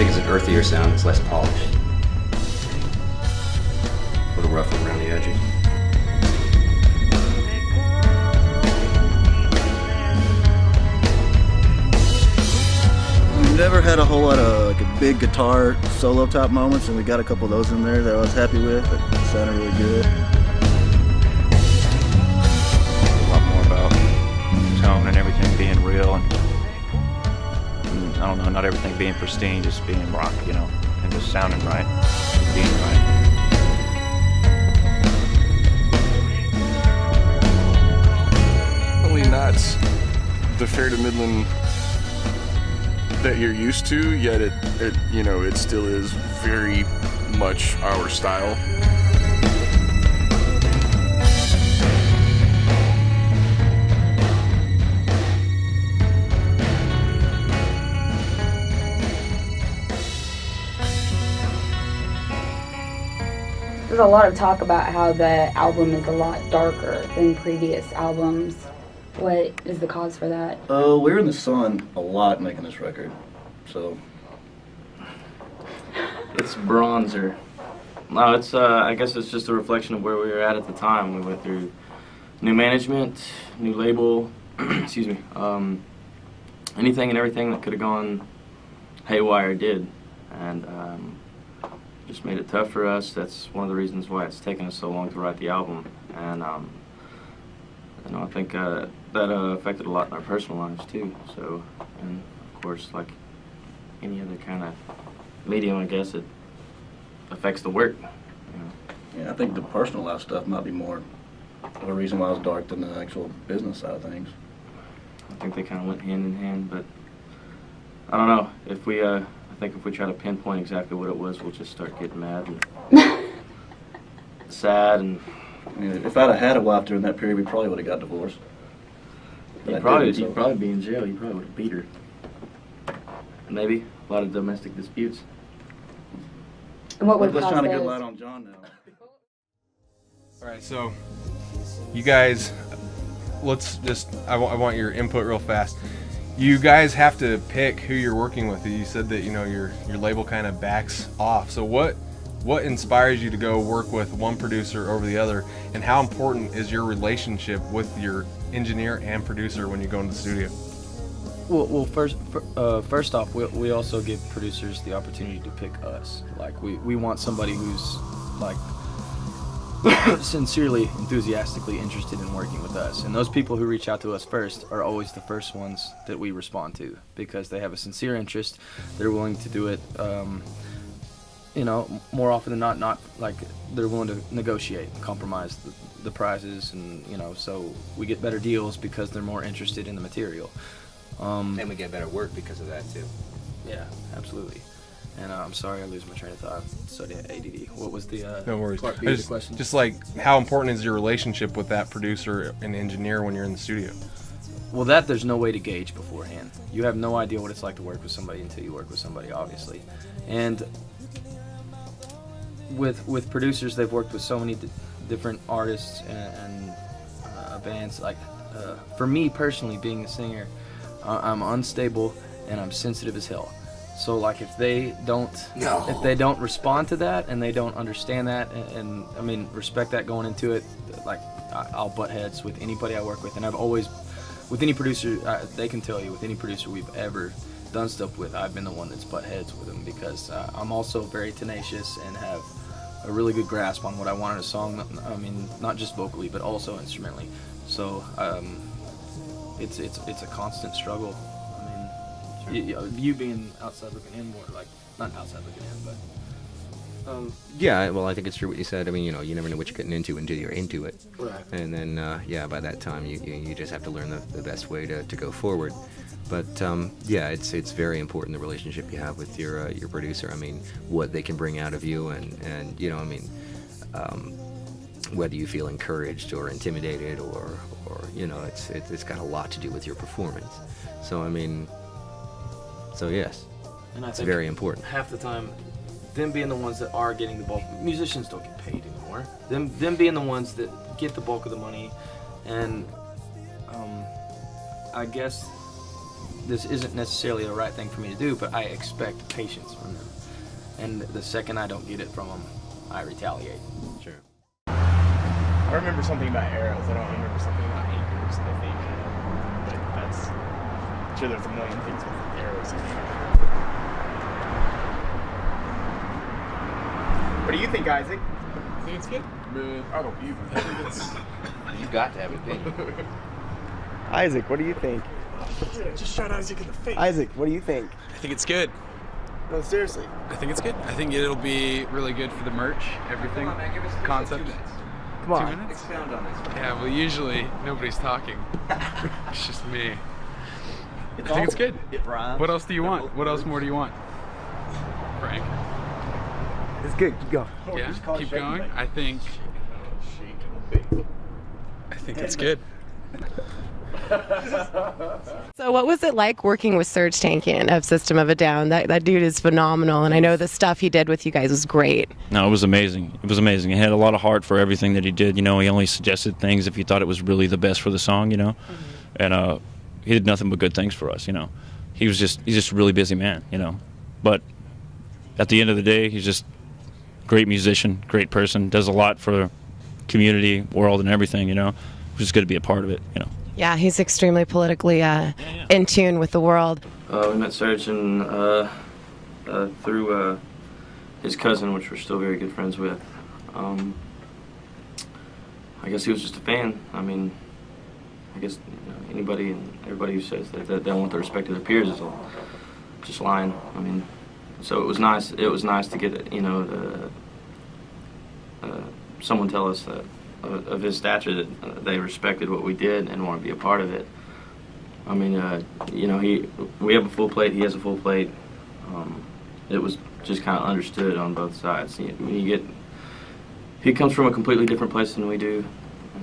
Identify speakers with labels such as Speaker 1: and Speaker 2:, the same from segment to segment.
Speaker 1: think it's an earthier sound. It's less polished. A little rougher around the edges.
Speaker 2: We've never had a whole lot of like big guitar solo type moments, and we got a couple of those in there that I was happy with. It sounded really good.
Speaker 3: A lot more about tone and everything being real, and I don't know, not everything being pristine, just being rock, you know, and just sounding right, and being right.
Speaker 4: Definitely not the fare to Midland that you're used to, yet it you know, it still is very much our style.
Speaker 5: There's a lot of talk about how the album is a lot darker than previous albums. What is the cause for that?
Speaker 2: We were in the sun a lot making this record, so.
Speaker 6: It's bronzer. No, it's I guess it's just a reflection of where we were at the time. We went through new management, new label, excuse me. Anything and everything that could have gone haywire did, and just made it tough for us. That's one of the reasons why it's taken us so long to write the album, and you know, I think that affected a lot in our personal lives too. So, and of course, like any other kind of medium, I guess it affects the work. You know.
Speaker 2: Yeah, I think the personal life stuff might be more of a reason why it's dark than the actual business side of things.
Speaker 6: I think they kind of went hand in hand, but I don't know. If we, I think if we try to pinpoint exactly what it was, we'll just start getting mad and sad. And
Speaker 2: I mean, if I'd have had a wife during that period, we probably would have got divorced. But
Speaker 6: you'd probably be in jail. You probably would have beat her. Maybe a lot of domestic disputes.
Speaker 5: And what would
Speaker 2: Let's
Speaker 5: cause
Speaker 2: try to get
Speaker 5: those?
Speaker 2: light on John now.
Speaker 7: All right, so you guys, I want your input real fast. You guys have to pick who you're working with. You said that, you know, your label kind of backs off. So what inspires you to go work with one producer over the other, and how important is your relationship with your engineer and producer when you go into the studio?
Speaker 8: Well, first off, we also give producers the opportunity to pick us. Like, we want somebody who's, like, sincerely, enthusiastically interested in working with us. And those people who reach out to us first are always the first ones that we respond to, because they have a sincere interest. They're willing to do it, you know, more often than not like they're willing to negotiate, compromise the prices, and, you know, so we get better deals because they're more interested in the material.
Speaker 1: And we get better work because of that too.
Speaker 8: Yeah, absolutely. And I'm sorry I lose my train of thought. So ADD. What was the
Speaker 7: No worries.
Speaker 8: part B of the question?
Speaker 7: Just like, how important is your relationship with that producer and engineer when you're in the studio?
Speaker 8: Well, that there's no way to gauge beforehand. You have no idea what it's like to work with somebody until you work with somebody, obviously. And with producers, they've worked with so many different artists and bands. Like, for me personally, being a singer, I'm unstable and I'm sensitive as hell. So, like, if they don't respond to that and they don't understand that and I mean, respect that going into it, like, I'll butt heads with anybody I work with. And I've always, with any producer, they can tell you, with any producer we've ever done stuff with, I've been the one that's butt heads with them, because I'm also very tenacious and have a really good grasp on what I want in a song. I mean, not just vocally, but also instrumentally. So it's a constant struggle. I mean, you being outside looking in more, like, not outside looking in, but.
Speaker 1: Yeah, well, I think it's true what you said. I mean, you know, you never know what you're getting into until you're into it.
Speaker 8: Right.
Speaker 1: And then, yeah, by that time, you just have to learn the best way to go forward. But yeah, it's very important, the relationship you have with your producer. I mean, what they can bring out of you, and you know, I mean, whether you feel encouraged or intimidated or you know, it's got a lot to do with your performance. So I mean, so yes,
Speaker 8: And I
Speaker 1: it's
Speaker 8: think
Speaker 1: very important.
Speaker 8: half the time, them being the ones that are getting the bulk. Musicians don't get paid anymore. Them being the ones that get the bulk of the money, and I guess this isn't necessarily the right thing for me to do, but I expect patience from them. And the second I don't get it from them, I retaliate.
Speaker 1: Sure.
Speaker 9: I remember something about arrows. I don't remember something about anchors, I think. But that's... I'm sure there's a million things with arrows. What do you think, Isaac?
Speaker 10: I think it's good. Man, I don't either. I think it's...
Speaker 1: You got to have an opinion.
Speaker 9: Isaac, what do you think?
Speaker 10: Yeah, just shot Isaac in the face.
Speaker 9: Isaac, what do you think?
Speaker 11: I think it's good.
Speaker 9: No, seriously.
Speaker 11: I think it's good. I think it'll be really good for the merch, everything, concept.
Speaker 9: Come on.
Speaker 11: 2 minutes?
Speaker 1: Expound on this.
Speaker 11: Yeah, well, usually nobody's talking. It's just me. I think it's good.
Speaker 2: It rhymes.
Speaker 11: What else do you want? What else more do you want, Frank?
Speaker 9: It's good. Keep going.
Speaker 11: Yeah, keep going. I think it's good.
Speaker 12: So what was it like working with Serge Tankian of System of a Down? That dude is phenomenal, and I know the stuff he did with you guys was great.
Speaker 3: No, it was amazing. It was amazing. He had a lot of heart for everything that he did. You know, he only suggested things if he thought it was really the best for the song, you know. And he did nothing but good things for us, you know. He's just a really busy man, you know. But at the end of the day, he's just a great musician, great person, does a lot for community, world, and everything, you know. It's just good to be a part of it, you know.
Speaker 12: Yeah, he's extremely politically in tune with the world.
Speaker 6: We met Serge through his cousin, which we're still very good friends with. I guess he was just a fan. I mean, I guess anybody and everybody who says that they don't want the respect of their peers is just lying. I mean, so it was nice. It was nice to get someone tell us that of his stature that they respected what we did and want to be a part of it. I mean, we have a full plate. He has a full plate. It was just kind of understood on both sides. He comes from a completely different place than we do,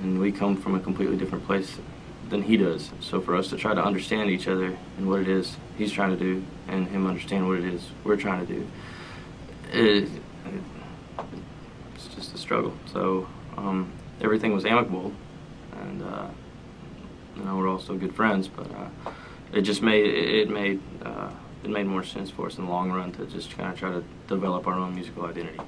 Speaker 6: and we come from a completely different place than he does. So for us to try to understand each other and what it is he's trying to do, and him understand what it is we're trying to do, it's just a struggle. So everything was amicable, and we're all still good friends. But it made more sense for us in the long run to just kind of try to develop our own musical identity.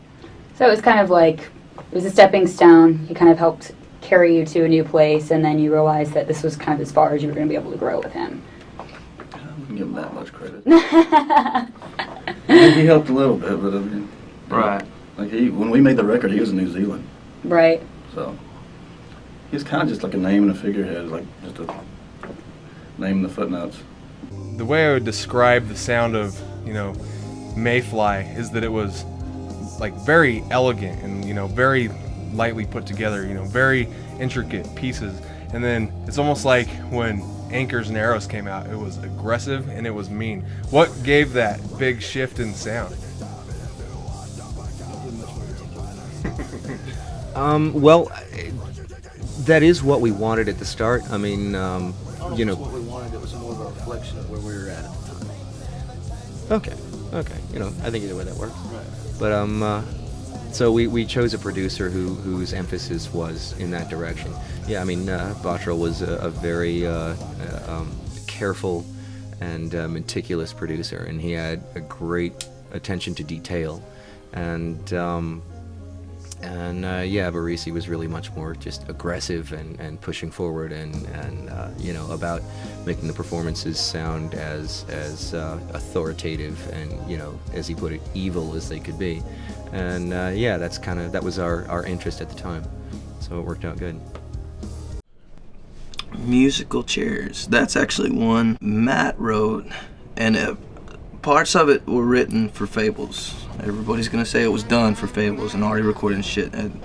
Speaker 5: So it was kind of like, it was a stepping stone. He kind of helped carry you to a new place, and then you realized that this was kind of as far as you were going to be able to grow with him.
Speaker 2: I wouldn't give him that much credit. He helped a little bit, but I mean,
Speaker 6: Right.
Speaker 2: Like when we made the record, he was in New Zealand,
Speaker 5: Right.
Speaker 2: so he was kind of just like a name and a figurehead, like just a name in the footnotes.
Speaker 7: The way I would describe the sound of, Mayfly is that it was like very elegant and, very lightly put together, very intricate pieces. And then it's almost like when Anchors and Arrows came out, it was aggressive and it was mean. What gave that big shift in sound?
Speaker 1: Well, that is what we wanted at the start. I mean,
Speaker 8: What we wanted, it was more of a reflection of where we were at the time.
Speaker 1: Okay. I think either way that works. Right. But so we chose a producer whose emphasis was in that direction. Yeah, I mean, Bottrell was a very careful and meticulous producer, and he had a great attention to detail, and Barisi was really much more just aggressive and pushing forward and about making the performances sound as authoritative and, as he put it, evil as they could be. And that was our interest at the time. So it worked out good.
Speaker 8: Musical chairs. That's actually one Matt wrote, and parts of it were written for Fables. Everybody's gonna say it was done for Fables and already recorded and shit. And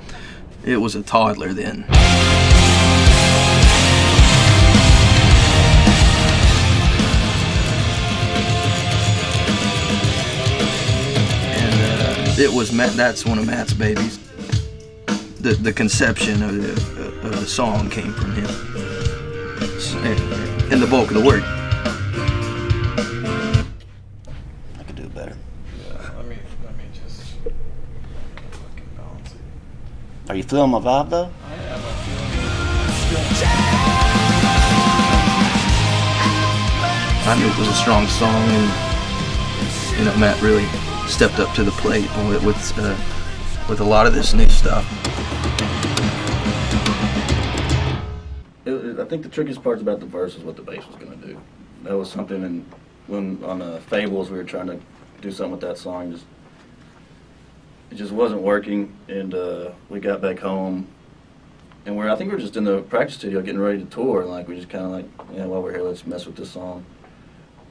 Speaker 8: it was a toddler then. And it was Matt. That's one of Matt's babies. The conception of the song came from him, and the bulk of the work.
Speaker 2: I could do better.
Speaker 10: Let me just fucking balance it.
Speaker 2: Are you feeling my vibe though?
Speaker 10: I am. I'm feeling it.
Speaker 8: I knew it was a strong song, and Matt really stepped up to the plate with a lot of this new stuff.
Speaker 2: I think the trickiest part about the verse is what the bass was going to do. That was something when on Fables we were trying to do something with that song. It just wasn't working, and we got back home, and I think we were just in the practice studio getting ready to tour, and like we just kind of like, yeah, while we're here, let's mess with this song.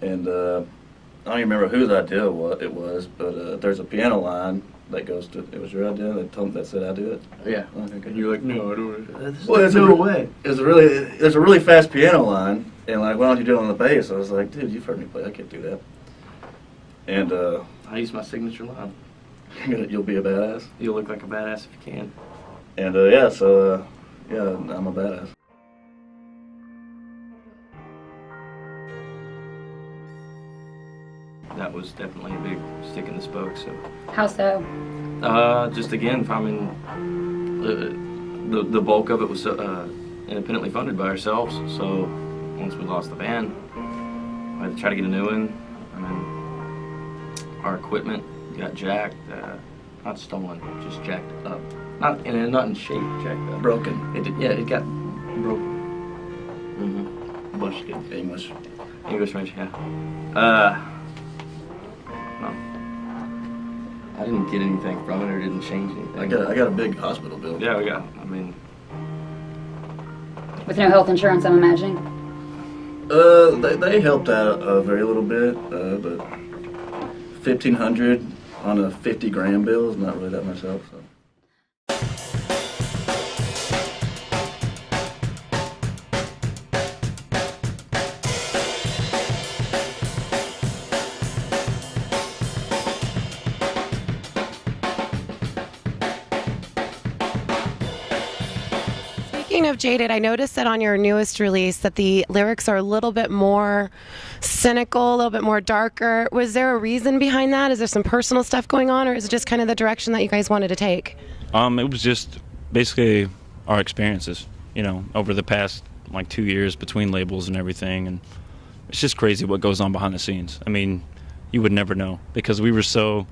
Speaker 2: And I don't even remember whose idea it was, but there's a piano line that goes to. It was your idea that said I do it.
Speaker 6: Yeah.
Speaker 2: Okay.
Speaker 6: And you're like, no, I don't.
Speaker 2: Well, there's a really fast piano line, and like, why don't you do it on the bass? I was like, dude, you've heard me play. I can't do that. And
Speaker 6: I use my signature line.
Speaker 2: You'll be a badass.
Speaker 6: You'll look like a badass if you can.
Speaker 2: And yeah, so yeah, I'm a badass.
Speaker 6: That was definitely a big stick in the spoke. So.
Speaker 5: How so?
Speaker 6: Just again, finding the bulk of it was independently funded by ourselves. So once we lost the band, we had to try to get a new one. I mean, our equipment got jacked, not stolen, just jacked up. Not in shape, jacked up.
Speaker 2: Broken.
Speaker 6: It got broken. Busted. English, French, yeah. No. I didn't get anything from it or didn't change anything.
Speaker 2: I got a big hospital bill.
Speaker 6: Yeah,
Speaker 5: With no health insurance, I'm imagining.
Speaker 2: They helped out a very little bit, but $1,500 on a 50-gram bill is not really that much help. So.
Speaker 12: Speaking of Jaded, I noticed that on your newest release that the lyrics are a little bit more cynical, a little bit more darker. Was there a reason behind that? Is there some personal stuff going on, or is it just kind of the direction that you guys wanted to take?
Speaker 3: It was just basically our experiences, over the past 2 years between labels and everything, and it's just crazy what goes on behind the scenes. I mean, you would never know because we were so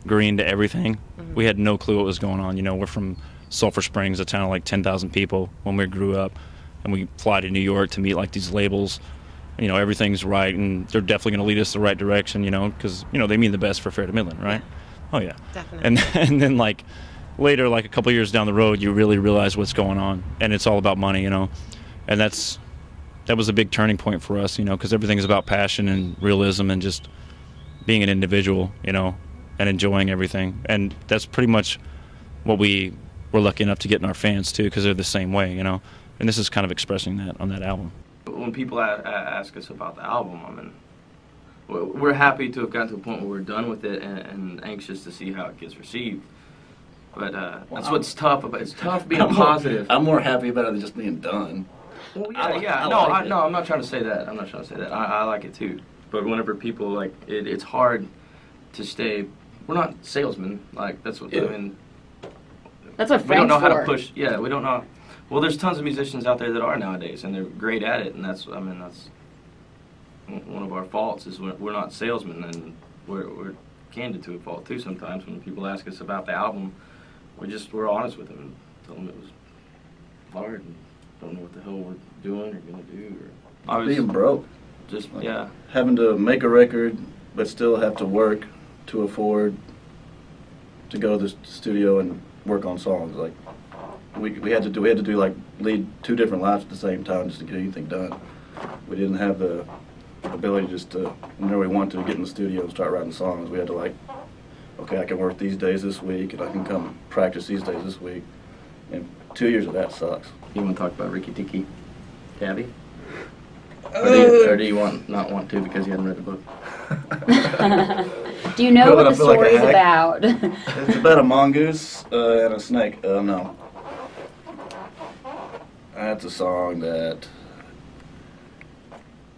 Speaker 3: green to everything. Mm-hmm. We had no clue what was going on. We're from Sulphur Springs, a town of 10,000 people when we grew up, and we fly to New York to meet these labels. Everything's right, and they're definitely going to lead us the right direction, because they mean the best for Fair to Midland, right? Oh yeah, definitely. And then later, a couple of years down the road, you really realize what's going on, and it's all about money, and that was a big turning point for us, because everything's about passion and realism and just being an individual, and enjoying everything, and that's pretty much what we're lucky enough to get in our fans too, because they're the same way, and this is kind of expressing that on that album.
Speaker 6: When people ask us about the album, I mean, we're happy to have gotten to a point where we're done with it and anxious to see how it gets received. But that's what's tough about it. It's tough being positive.
Speaker 2: I'm more happy about it than just being done.
Speaker 6: Well, I'm not trying to say that. I like it too. But whenever people it's hard to stay. We're not salesmen. That's what I mean.
Speaker 5: That's what
Speaker 6: we don't know how
Speaker 5: for.
Speaker 6: to push. Yeah, we don't know. Well, there's tons of musicians out there that are nowadays, and they're great at it. And that's one of our faults is we're not salesmen, and we're candid to a fault too. Sometimes when people ask us about the album, we're honest with them and tell them it was hard and don't know what the hell we're doing or gonna do. Or
Speaker 2: being broke.
Speaker 6: Just
Speaker 2: having to make a record, but still have to work to afford to go to the studio and work on songs. We had to do lead 2 different lives at the same time just to get anything done. We didn't have the ability just to, whenever we wanted to get in the studio and start writing songs, we had to okay, I can work these days this week and I can come practice these days this week. And 2 years of that sucks.
Speaker 6: You want to talk about Ricky Tikki Tabby? Or do you not want to because you hadn't read the book?
Speaker 5: Do you know what the story's about?
Speaker 2: It's about a mongoose and a snake. No. That's a song that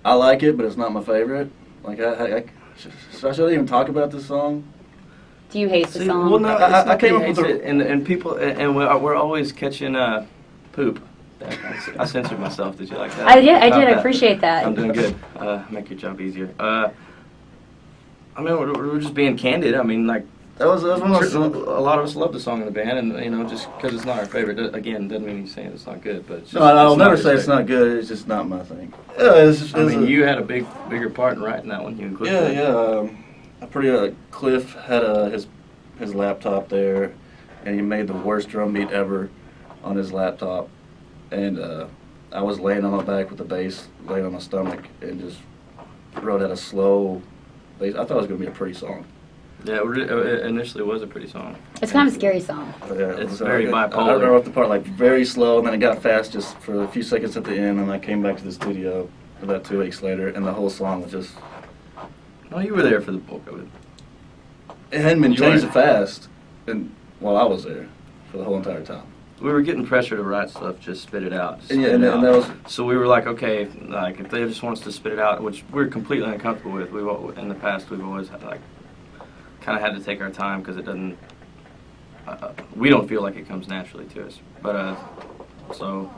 Speaker 2: I like it, but it's not my favorite. I shouldn't even talk about this song.
Speaker 5: Do you hate the song?
Speaker 6: Well, no, I came up with it, and people, and we're always catching poop I censored myself. Did you like that?
Speaker 5: I did. I appreciate that.
Speaker 6: I'm doing good. Make your job easier. I mean, we're just being candid. I mean, like,
Speaker 2: That was one of those
Speaker 6: a lot of us love the song in the band, and you know, just because it's not our favorite, again, doesn't mean he's saying it's not good. But it's just,
Speaker 2: No, I'll
Speaker 6: it's
Speaker 2: never
Speaker 6: his
Speaker 2: say it's
Speaker 6: favorite.
Speaker 2: not good. It's just not my thing. Yeah,
Speaker 6: I mean, you had a bigger part in writing that one. You included.
Speaker 2: Yeah. I'm pretty. Cliff had his laptop there, and he made the worst drum beat ever on his laptop, and I was laying on my back with the bass, laying on my stomach, and just wrote out a slow bass. I thought it was gonna be a pretty song.
Speaker 6: Yeah, it initially was a pretty song.
Speaker 5: It's kind of a scary song.
Speaker 2: Yeah,
Speaker 6: It's
Speaker 2: so
Speaker 6: very
Speaker 2: I
Speaker 6: bipolar.
Speaker 2: wrote the part like very slow, and then it got fast just for a few seconds at the end, and I came back to the studio about 2 weeks later, and the whole song was just.
Speaker 6: No, you were there for the bulk of it.
Speaker 2: It hadn't been
Speaker 6: You
Speaker 2: changed
Speaker 6: were.
Speaker 2: fast, and while I was there for the whole entire time.
Speaker 6: We were getting pressure to write stuff, just spit it out.
Speaker 2: And yeah, and that was.
Speaker 6: So we were like, okay, like if they just want us to spit it out, which we're completely uncomfortable with. In the past, we've always had, like, kind of had to take our time because it doesn't. We don't feel like it comes naturally to us. But so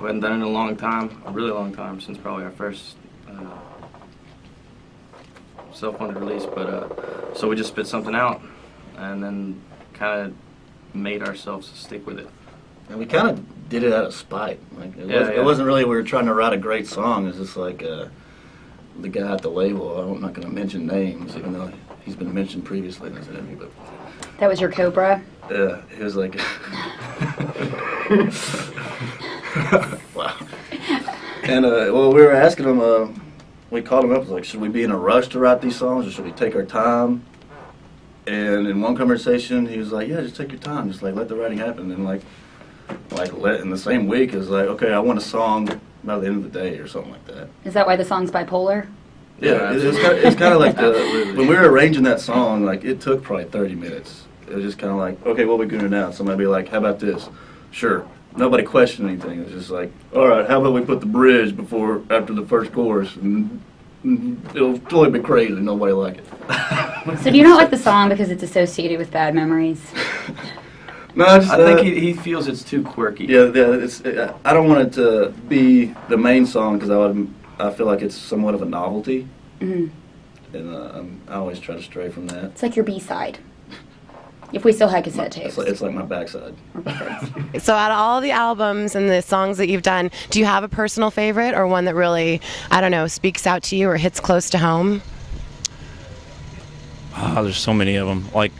Speaker 6: we hadn't done it in a long time, a really long time, since probably our first self-funded release. But so we just spit something out, and then kind of made ourselves stick with it.
Speaker 2: And we kind of did it out of spite. Like it wasn't really we were trying to write a great song. It's just like the guy at the label. I'm not going to mention names, even though he's been mentioned previously in this interview. But
Speaker 5: That was your Cobra?
Speaker 2: yeah, he was like, wow. And well, we were asking him. We called him up. Was like, should we be in a rush to write these songs, or should we take our time? And in one conversation, he was like, "Yeah, just take your time. Just like let the writing happen." And like in the same week, it was like, "Okay, I want a song by the end of the day," or something like that.
Speaker 5: Is that why the song's bipolar?
Speaker 2: Yeah, it's kind of like when we were arranging that song, like it took probably 30 minutes. It was just kind of like, "Okay, what are we gonna do now?" Somebody be like, "How about this?" Sure. Nobody questioned anything. It was just like, "All right, how about we put the bridge after the first chorus?" And it'll totally be crazy. Nobody like it.
Speaker 5: So do you not like the song because it's associated with bad memories?
Speaker 2: No,
Speaker 6: I think he feels it's too quirky.
Speaker 2: Yeah, it's. I don't want it to be the main song because I feel like it's somewhat of a novelty,
Speaker 5: Mm-hmm.
Speaker 2: and I always try to stray from that.
Speaker 5: It's like your B-side. If we still had cassette tapes.
Speaker 2: It's like my backside.
Speaker 12: So out of all the albums and the songs that you've done, do you have a personal favorite or one that really, I don't know, speaks out to you or hits close to home?
Speaker 3: Oh, there's so many of them. Like,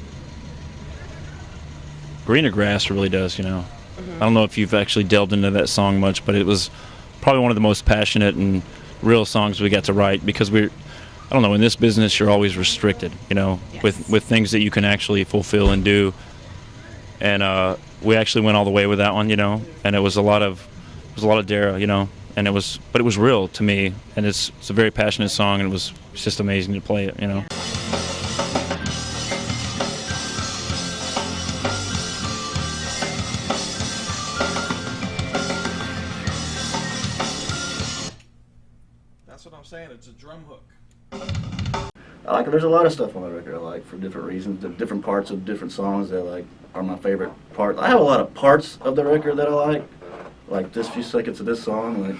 Speaker 3: Greener Grass really does, you know. I don't know if you've actually delved into that song much, but it was probably one of the most passionate and real songs we got to write because I don't know, in this business you're always restricted, you know, with things that you can actually fulfill and do. And we actually went all the way with that one, you know, and it was a lot of Dara, you know, and it was real to me, and it's a very passionate song, and it's just amazing to play it, you know.
Speaker 7: That's what I'm saying. It's a drum hook.
Speaker 2: I like it. There's a lot of stuff on the record I like for different reasons. The different parts of different songs that like are my favorite part. I have a lot of parts of the record that I like this few seconds of this song. Like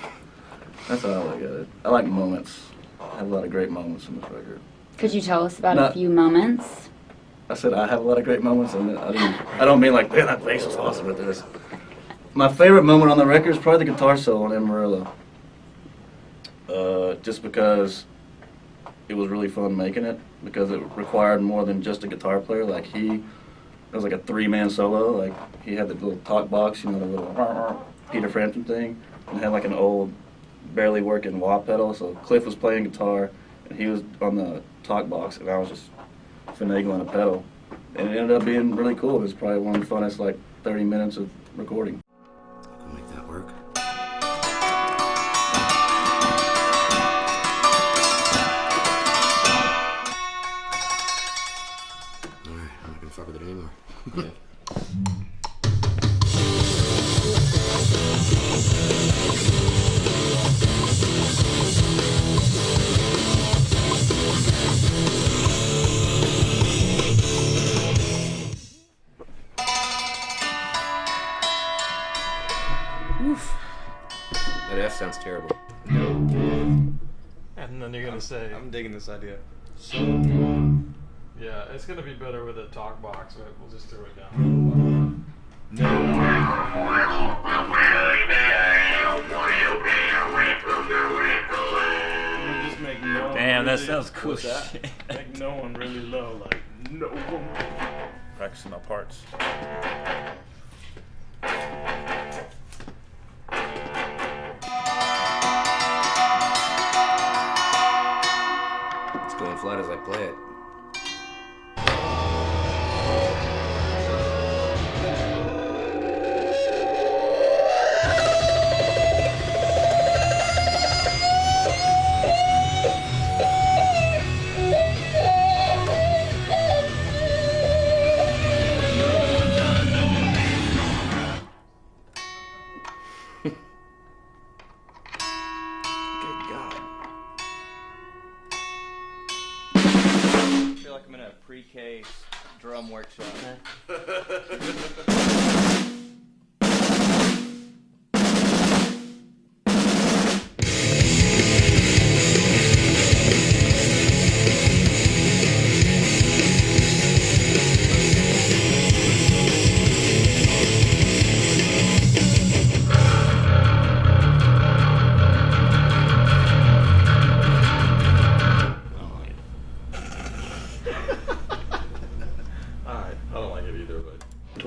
Speaker 2: that's how I look at it. I like moments. I have a lot of great moments in this record.
Speaker 5: Could you tell us about a few moments?
Speaker 2: I said I have a lot of great moments, and I don't mean like, man, that bass was awesome with this. My favorite moment on the record is probably the guitar solo on Amarillo. Just because it was really fun making it, because it required more than just a guitar player. Like it was like a 3-man solo. Like he had the little talk box, you know, the little Peter Frampton thing, and had like an old, barely working wah pedal. So Cliff was playing guitar, and he was on the talk box, and I was just finagling a pedal. And it ended up being really cool. It was probably one of the funnest like 30 minutes of recording.
Speaker 1: Can make that work. Alright, I'm not gonna fuck with it anymore. Yeah.
Speaker 5: Oof.
Speaker 11: gonna say.
Speaker 7: I'm digging this idea.
Speaker 11: Someone. Yeah, it's gonna be better with a talk box, but we'll just throw it down.
Speaker 2: Just make no
Speaker 3: Damn, that
Speaker 2: really,
Speaker 3: sounds cool.
Speaker 2: what's that?
Speaker 3: Shit.
Speaker 2: Make no one really low, like no one.
Speaker 3: Practicing my parts.
Speaker 1: It's going flat as I play it.
Speaker 3: I feel like I'm in a pre-K drum workshop.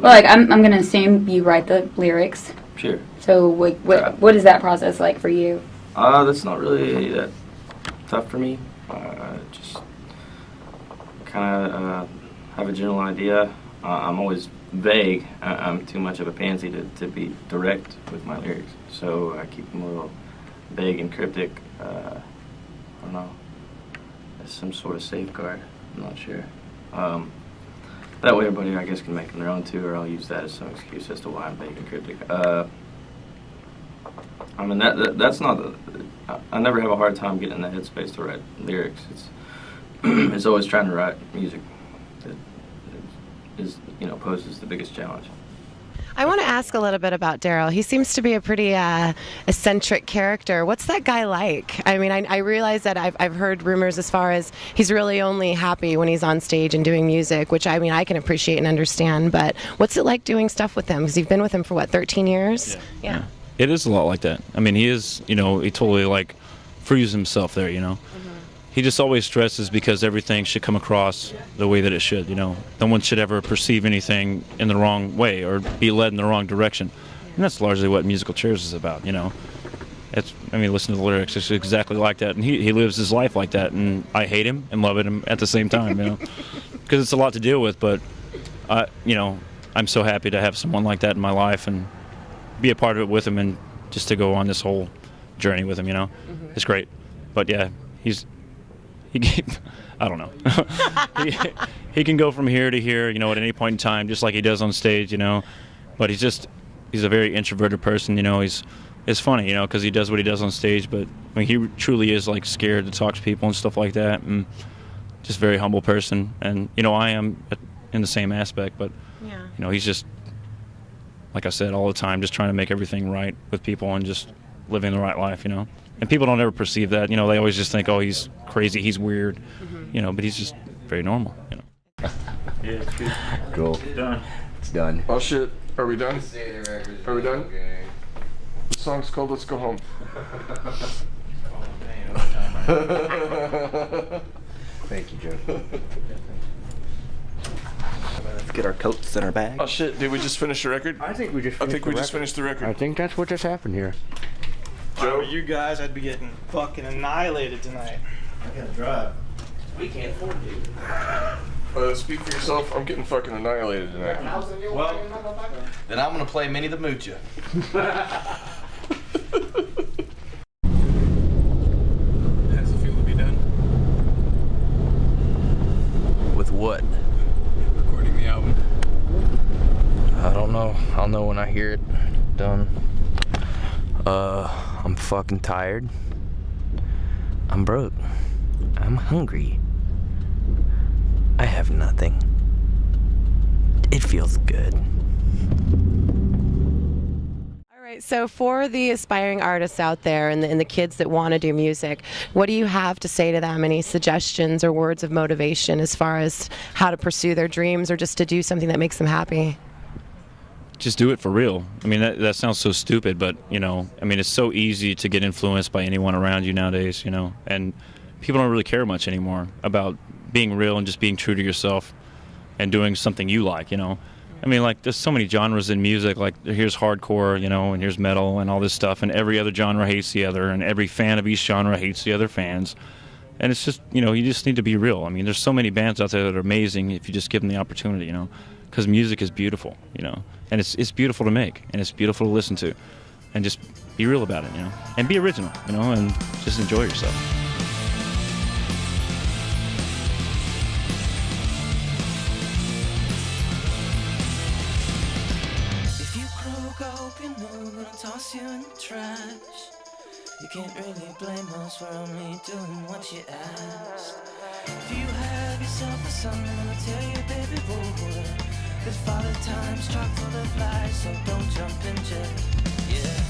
Speaker 5: Well, like I'm gonna assume you write the lyrics.
Speaker 6: Sure.
Speaker 5: So what is that process like for you?
Speaker 6: That's not really that tough for me. Just kind of have a general idea. I'm always vague. I'm too much of a pansy to be direct with my lyrics, so I keep them a little vague and cryptic. I don't know. As some sort of safeguard. I'm not sure. That way everybody, I guess, can make them their own too, or I'll use that as some excuse as to why I'm vague and cryptic. I mean, that's not the... I never have a hard time getting in the headspace to write lyrics. It's always trying to write music that is, poses the biggest challenge.
Speaker 12: I want to ask a little bit about Daryl. He seems to be a pretty eccentric character. What's that guy like? I mean, I realize that I've heard rumors as far as he's really only happy when he's on stage and doing music, which I mean I can appreciate and understand. But what's it like doing stuff with him? Because you've been with him for what, 13 years? Yeah.
Speaker 13: It is a lot like that. I mean, he is, he totally like frees himself there, He just always stresses because everything should come across the way that it should, No one should ever perceive anything in the wrong way or be led in the wrong direction. And that's largely what Musical Chairs is about, listen to the lyrics, it's exactly like that. And he lives his life like that, and I hate him and love him at the same time, Because it's a lot to deal with, but, I'm so happy to have someone like that in my life and be a part of it with him and just to go on this whole journey with him, It's great. But yeah, I don't know. he can go from here to here, at any point in time, just like he does on stage, But he's a very introverted person, It's funny, because he does what he does on stage, but I mean, he truly is like scared to talk to people and stuff like that, and just very humble person. And I am in the same aspect, but he's just, like I said, all the time, just trying to make everything right with people and just living the right life, And people don't ever perceive that, They always just think, oh, he's crazy, he's weird, but he's just very normal,
Speaker 3: Yeah, it's good.
Speaker 1: Cool.
Speaker 3: Done.
Speaker 1: It's done.
Speaker 4: Oh shit, are we done? Are we done? The song's called Let's Go Home.
Speaker 1: Thank you, Joe.
Speaker 14: Let's get our coats and our bags.
Speaker 4: Oh shit, did we just finish the record?
Speaker 1: I think we just
Speaker 4: finished the record.
Speaker 1: I think that's what just happened here.
Speaker 9: Joe, you guys, I'd be getting fucking annihilated tonight.
Speaker 14: I gotta drive.
Speaker 9: We can't afford to.
Speaker 4: Speak for yourself, I'm getting fucking annihilated tonight.
Speaker 14: Well, then I'm gonna play Minnie the Moocher.
Speaker 11: How does it feel to be done?
Speaker 14: With what?
Speaker 11: Recording the album.
Speaker 14: I don't know. I'll know when I hear it done. I'm fucking tired. I'm broke. I'm hungry. I have nothing. It feels good.
Speaker 12: All right, right, so for the aspiring artists out there and the kids that want to do music, what do you have to say to them? Any suggestions or words of motivation as far as how to pursue their dreams or just to do something that makes them happy?
Speaker 13: Just do it for real. I mean, that sounds so stupid, but, you know, I mean, it's so easy to get influenced by anyone around you nowadays, you know, and people don't really care much anymore about being real and just being true to yourself and doing something you like, you know. I mean, like, there's so many genres in music, like, here's hardcore, you know, and here's metal and all this stuff, and every other genre hates the other, and every fan of each genre hates the other fans. And it's just, you know, you just need to be real. I mean, there's so many bands out there that are amazing if you just give them the opportunity, you know, because music is beautiful, you know, and it's beautiful to make, and it's beautiful to listen to, and just be real about it, you know, and be original, you know, and just enjoy yourself.
Speaker 15: Toss you in the trash. You can't really blame us, we're only doing what you asked. If you have yourself a son, I'm gonna tell you, baby boy, this father time's chock full of lies, so don't jump in jet. Yeah.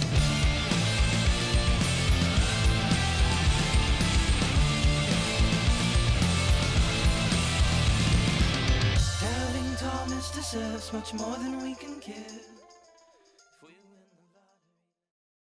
Speaker 15: Doubting Thomas deserves much more than we can give.